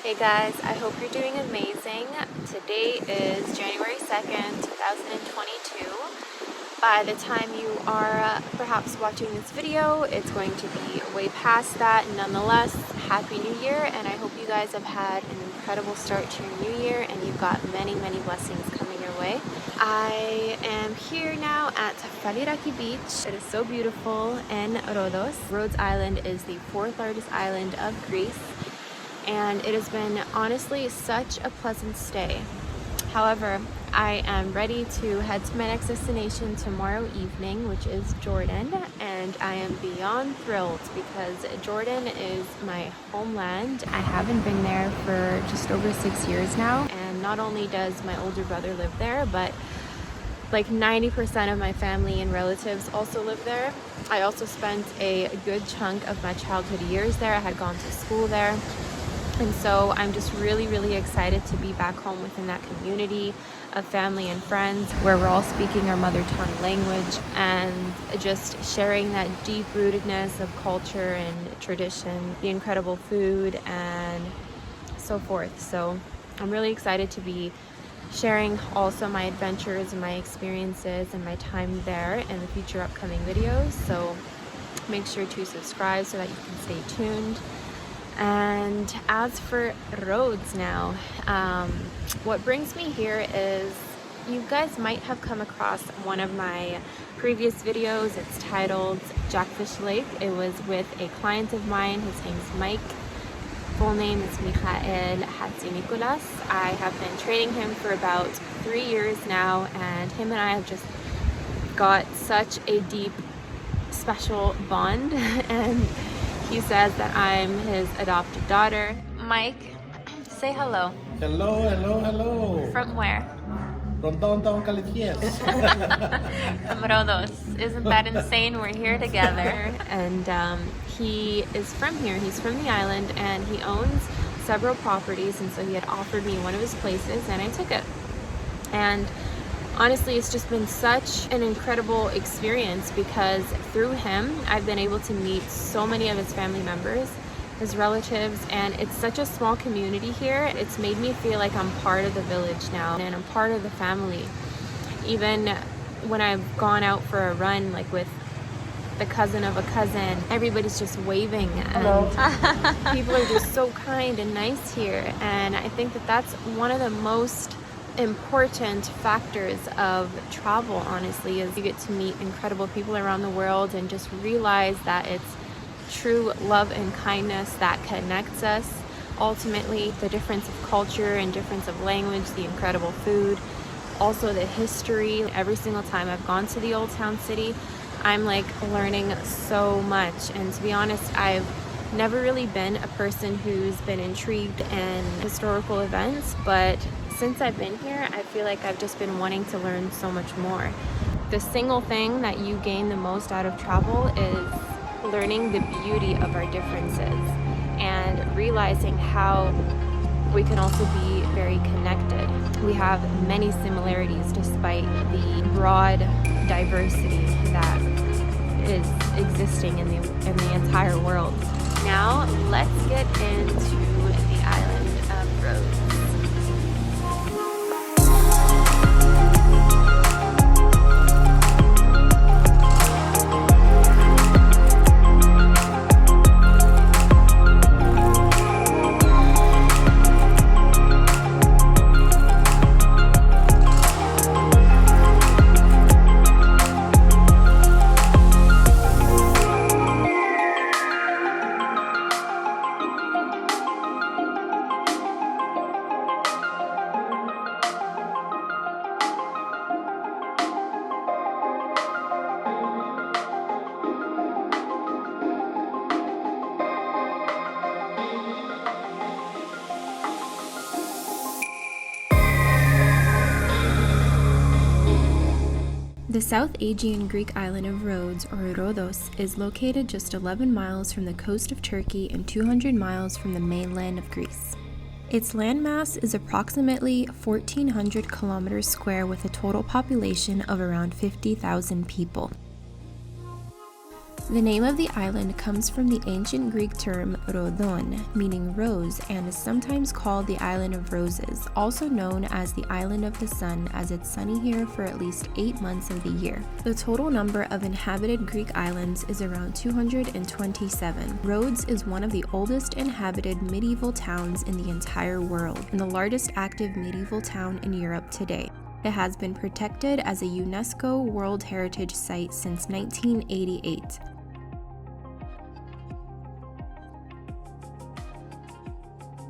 Hey guys, I hope you're doing amazing. Today is January 2nd, 2022. By the time you are perhaps watching this video, it's going to be way past that. Nonetheless, Happy New Year, and I hope you guys have had an incredible start to your new year and you've got many blessings coming your way. I am here now at Faliraki Beach. It is so beautiful in Rhodes. Rhodes Island is the fourth largest island of Greece, and it has been honestly such a pleasant stay. However, I am ready to head to my next destination tomorrow evening, which is Jordan, and I am beyond thrilled because Jordan is my homeland. I haven't been there for just over 6 years now, and not only does my older brother live there, but like 90% of my family and relatives also live there. I also spent a good chunk of my childhood years there. I had gone to school there. And so I'm just really excited to be back home within that community of family and friends where we're all speaking our mother tongue language and just sharing that deep rootedness of culture and tradition, the incredible food and so forth. So I'm really excited to be sharing also my adventures and my experiences and my time there in the future upcoming videos. So make sure to subscribe so that you can stay tuned. And as for Rhodes now, what brings me here is you guys might have come across one of my previous videos. It's titled Jackfish Lake. It was with a client of mine. His name's Mike. Full name is Michael Hatzinikoulas. I have been training him for about 3 years now, and him and I have just got such a deep, special bond. And he says that I'm his adopted daughter. Mike, say hello. Hello. From where? From downtown California. From Rhodes. Isn't that insane? We're here together. And he is from here. He's from the island, and he owns several properties, and so he had offered me one of his places, and I took it. And honestly, it's just been such an incredible experience because through him, I've been able to meet so many of his family members, his relatives, and it's such a small community here. It's made me feel like I'm part of the village now and I'm part of the family. Even when I've gone out for a run, like with the cousin of a cousin, everybody's just waving and people are just so kind and nice here. And I think that that's one of the most important factors of travel, honestly, is you get to meet incredible people around the world and just realize that it's true love and kindness that connects us. Ultimately, the difference of culture and difference of language, the incredible food, also the history. Every single time I've gone to the old town city, I'm like learning so much. And to be honest, I've never really been a person who's been intrigued in historical events, but since I've been here, I feel like I've just been wanting to learn so much more. The single thing that you gain the most out of travel is learning the beauty of our differences and realizing how we can also be very connected. We have many similarities despite the broad diversity that is existing in the entire world. Now, let's get into the island of Rhodes. The South Aegean Greek island of Rhodes, or Rhodos, is located just 11 miles from the coast of Turkey and 200 miles from the mainland of Greece. Its landmass is approximately 1,400 kilometers square with a total population of around 50,000 people. The name of the island comes from the ancient Greek term Rhodon, meaning rose, and is sometimes called the Island of Roses, also known as the Island of the Sun, as it's sunny here for at least 8 months of the year. The total number of inhabited Greek islands is around 227. Rhodes is one of the oldest inhabited medieval towns in the entire world, and the largest active medieval town in Europe today. It has been protected as a UNESCO World Heritage Site since 1988.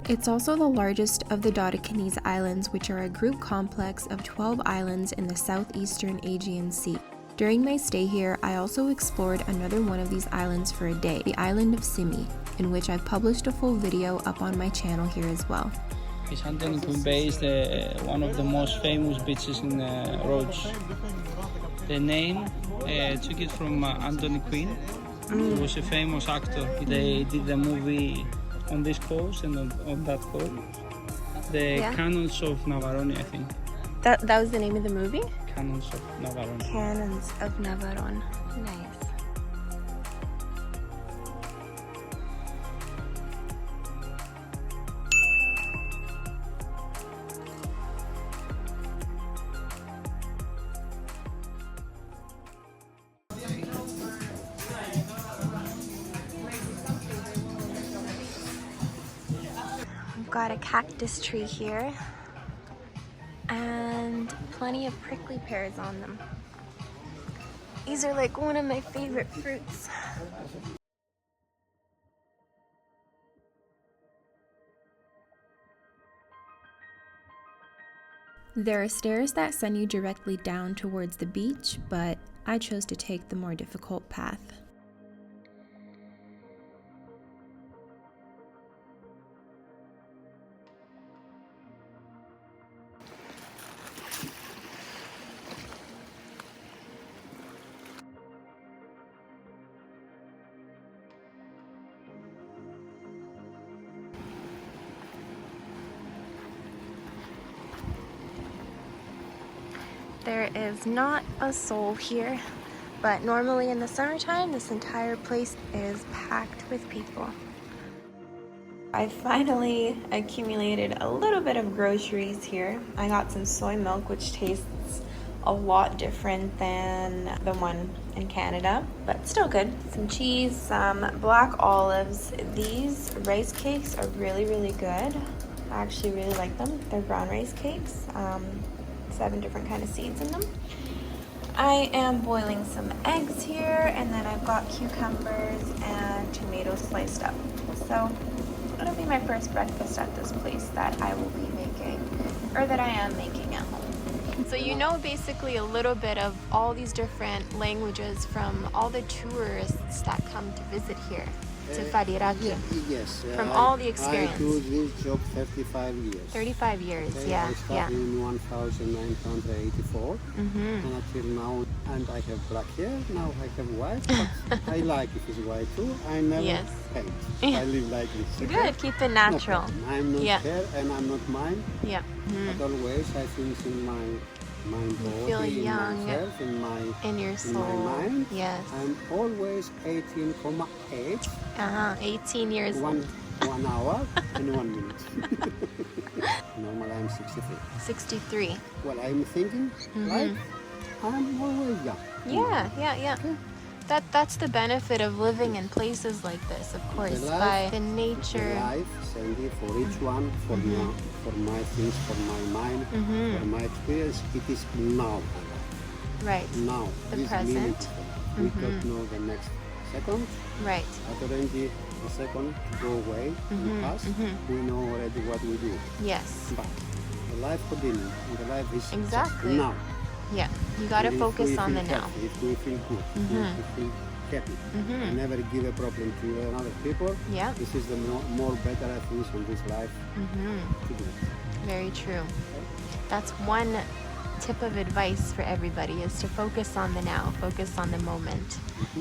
It's also the largest of the Dodecanese Islands, which are a group complex of 12 islands in the southeastern Aegean Sea. During my stay here, I also explored another one of these islands for a day, the island of Simi, in which I've published a full video up on my channel here as well. Island Queen Bay is one of the most famous beaches in Rhodes. The name took it from Anthony Quinn, who was a famous actor. They did the movie on this coast and on that coast. The Cannons of Navarone, I think. That was the name of the movie? Cannons of Navarone. Cannons of Navarone. Nice. We've got a cactus tree here and plenty of prickly pears on them. These are like one of my favorite fruits. There are stairs that send you directly down towards the beach, but I chose to take the more difficult path. There is not a soul here, but normally in the summertime, this entire place is packed with people. I finally accumulated a little bit of groceries here. I got some soy milk, which tastes a lot different than the one in Canada, but still good. Some cheese, some black olives. These rice cakes are really, really good. I actually really like them. They're brown rice cakes. 7 different kind of seeds in them. I am boiling some eggs here, and then I've got cucumbers and tomatoes sliced up. So it'll be my first breakfast at this place that I will be making, or that I am making at home. So you know basically a little bit of all these different languages from all the tourists that come to visit here to Fadiraki. Yes. From all the experience. I do this job 35 years. 35 years, Okay, yeah. I started in 1984 and until now, and I have black hair, now I have white, but I like it is white too. I never paint. I live like this. Okay? Good, keep it natural. No, I'm not hair and I'm not mine, Yeah. but always I think in my body, Feel young in myself, in your in soul. my mind. Yes. I'm always 18,8. 18 years old. 1 hour and 1 minute. Normally I'm 63. 63. Well, I'm thinking like I'm always young. Yeah. That's the benefit of living in places like this, of course, by the nature. The life, Sandy, for each one, for my things, for my mind, for my experience, it is now. Right. Now. The this present. minute. We don't know the next second. Right. But already the second go away and pass. We know already what we do. Yes. But the life continues, and the life is Exactly. just now. Yeah. You gotta If focus we on the feel now. happy, if we feel good, if we feel happy, and never give a problem to another people, Yeah. this is the more better things in this life to do. Very true. That's one tip of advice for everybody, is to focus on the now, focus on the moment,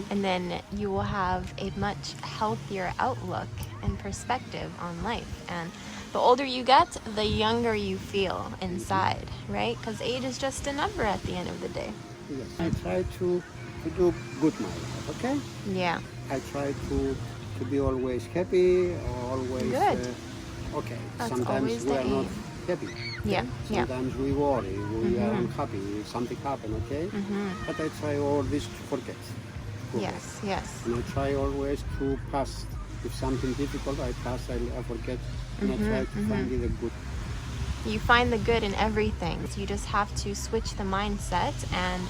and then you will have a much healthier outlook and perspective on life. And the older you get, the younger you feel inside, right? Because age is just a number at the end of the day. Yes. I try to to do good my life, okay? Yeah. I try to be always happy, always Good. okay. That's Sometimes always we the are not aim. happy. Yeah, yeah. Sometimes we worry, we are unhappy, something happened, okay? But I try all this to forget. Yes, yes. And I try always to pass. If something difficult, I pass, I forget, and I try to find the good. You find the good in everything. So you just have to switch the mindset and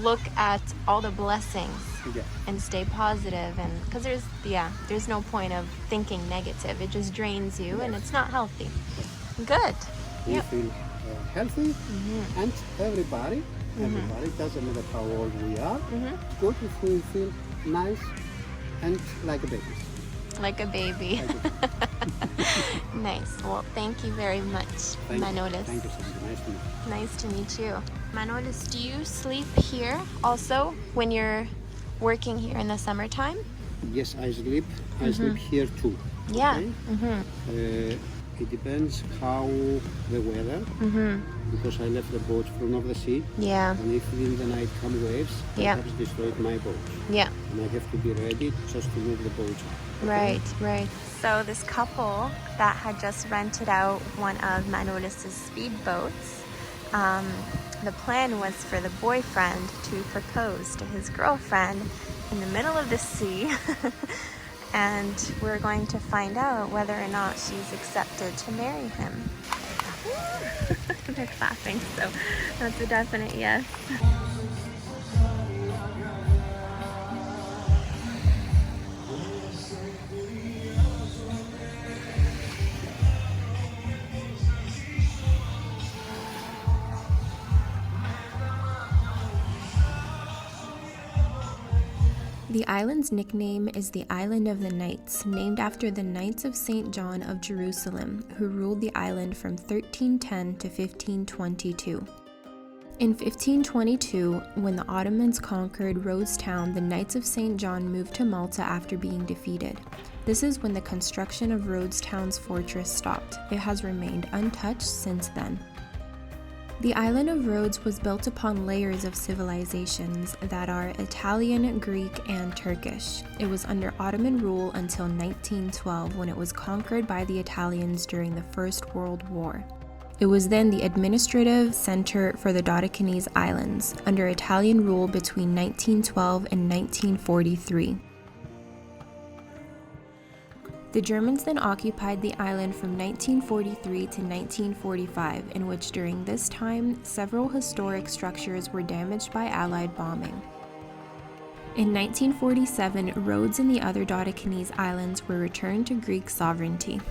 look at all the blessings Yeah. and stay positive. And because there's no point of thinking negative. It just drains you and it's not healthy. Good. We feel healthy, and everybody doesn't matter how old we are. Good if we feel nice and like a baby. Like a baby. Nice. Well, thank you very much, Manolis. Thank you, Sandra. Nice to meet you. Nice to meet you. Manolis, do you sleep here also when you're working here in the summertime? Yes, I sleep. I sleep here too. Yeah. Okay? It depends how the weather, because I left the boat from of the sea. Yeah. And if in the night come waves, Yeah. perhaps destroy my boat. Yeah. And I have to be ready just to move the boat. Right, right. So this couple that had just rented out one of Manolis's speedboats, the plan was for the boyfriend to propose to his girlfriend in the middle of the sea. And we're going to find out whether or not she's accepted to marry him. They're clapping, so that's a definite yes. The island's nickname is the Island of the Knights, named after the Knights of St. John of Jerusalem, who ruled the island from 1310 to 1522. In 1522, when the Ottomans conquered Rhodes town, the Knights of St. John moved to Malta after being defeated. This is when the construction of Rhodes town's fortress stopped. It has remained untouched since then. The Island of Rhodes was built upon layers of civilizations that are Italian, Greek, and Turkish. It was under Ottoman rule until 1912, when it was conquered by the Italians during the First World War. It was then the administrative center for the Dodecanese Islands, under Italian rule between 1912 and 1943. The Germans then occupied the island from 1943 to 1945, in which during this time, several historic structures were damaged by Allied bombing. In 1947, Rhodes and the other Dodecanese islands were returned to Greek sovereignty.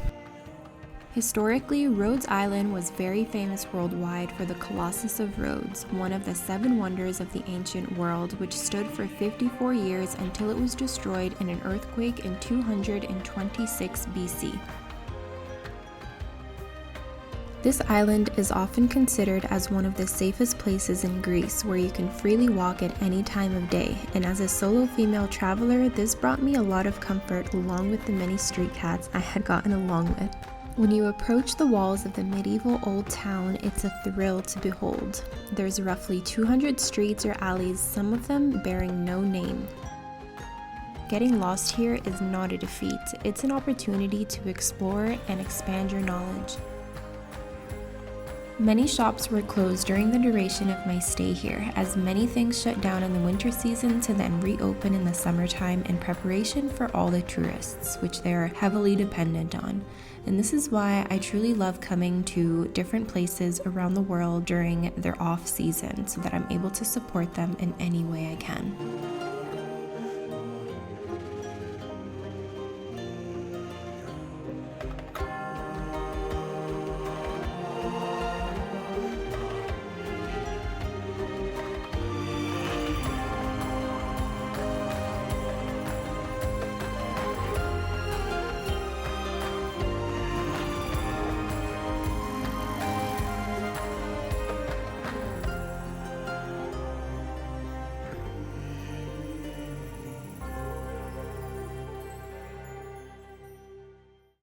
Historically, Rhodes Island was very famous worldwide for the Colossus of Rhodes, one of the 7 wonders of the ancient world, which stood for 54 years until it was destroyed in an earthquake in 226 BC. This island is often considered as one of the safest places in Greece, where you can freely walk at any time of day, and as a solo female traveler, this brought me a lot of comfort along with the many street cats I had gotten along with. When you approach the walls of the medieval old town, it's a thrill to behold. There's roughly 200 streets or alleys, some of them bearing no name. Getting lost here is not a defeat, it's an opportunity to explore and expand your knowledge. Many shops were closed during the duration of my stay here, as many things shut down in the winter season to then reopen in the summertime in preparation for all the tourists, which they are heavily dependent on. And this is why I truly love coming to different places around the world during their off season, so that I'm able to support them in any way I can.